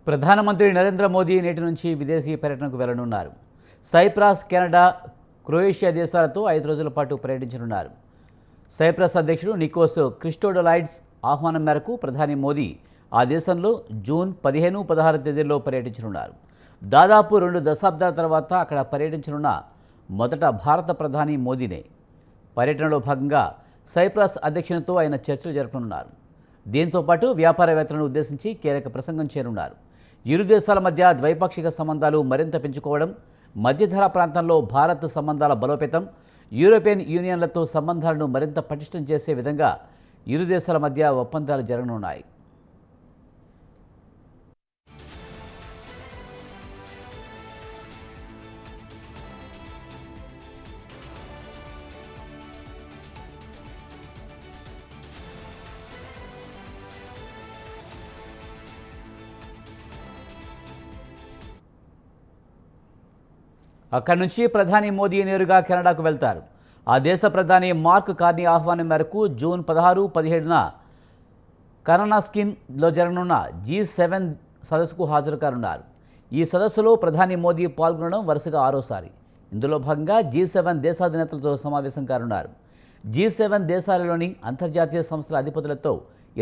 ప్రధానమంత్రి నరేంద్ర మోదీ నేటి నుంచి విదేశీ పర్యటనకు వెళ్లనున్నారు. సైప్రస్, కెనడా, క్రొయేషియా దేశాలతో 5 రోజుల పాటు పర్యటించనున్నారు. సైప్రస్ అధ్యక్షుడు నికోస్ క్రిస్టోడోలైడ్స్ ఆహ్వానం మేరకు ప్రధాని మోదీ ఆ దేశంలో జూన్ 15, 16 తేదీల్లో పర్యటించనున్నారు. దాదాపు 2 దశాబ్దాల తర్వాత అక్కడ పర్యటించనున్న మొదట భారత ప్రధాని మోదీనే. పర్యటనలో భాగంగా సైప్రస్ అధ్యక్షునితో ఆయన చర్చలు జరపనున్నారు. దీంతో పాటు వ్యాపారవేత్తలను ఉద్దేశించి కీలక ప్రసంగం చేయనున్నారు. ఇరు దేశాల మధ్య ద్వైపాక్షిక సంబంధాలు మరింత పెంచుకోవడం, మధ్యధరా ప్రాంతంలో భారత్ సంబంధాల బలోపేతం, యూరోపియన్ యూనియన్లతో సంబంధాలను మరింత పటిష్టం చేసే విధంగా ఇరు దేశాల మధ్య ఒప్పందాలు జరగనున్నాయి. అక్కడి నుంచి ప్రధాని మోదీ నేరుగా కెనడాకు వెళ్తారు. ఆ దేశ ప్రధాని మార్క్ కార్నీ ఆహ్వానం మేరకు జూన్ 16, 17న కననాస్కిన్లో జరగనున్న G7 సదస్సుకు హాజరు కానున్నారు. ఈ సదస్సులో ప్రధాని మోదీ పాల్గొనడం వరుసగా 6వసారి. ఇందులో భాగంగా G7 దేశాధినేతలతో సమావేశం కానున్నారు. G7 దేశాలలోని అంతర్జాతీయ సంస్థల అధిపతులతో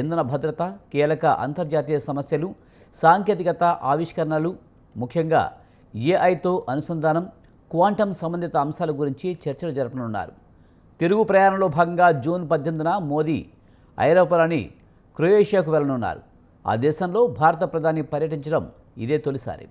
ఇంధన భద్రత, కీలక అంతర్జాతీయ సమస్యలు, సాంకేతికత ఆవిష్కరణలు, ముఖ్యంగా ఏఐతో అనుసంధానం, క్వాంటం సంబంధిత అంశాల గురించి చర్చలు జరపనున్నారు. తిరుగు ప్రయాణంలో భాగంగా జూన్ 18న మోదీ ఐరోపాలోని క్రొయేషియాకు వెళ్లనున్నారు. ఆ దేశంలో భారత ప్రధాని పర్యటించడం ఇదే తొలిసారి.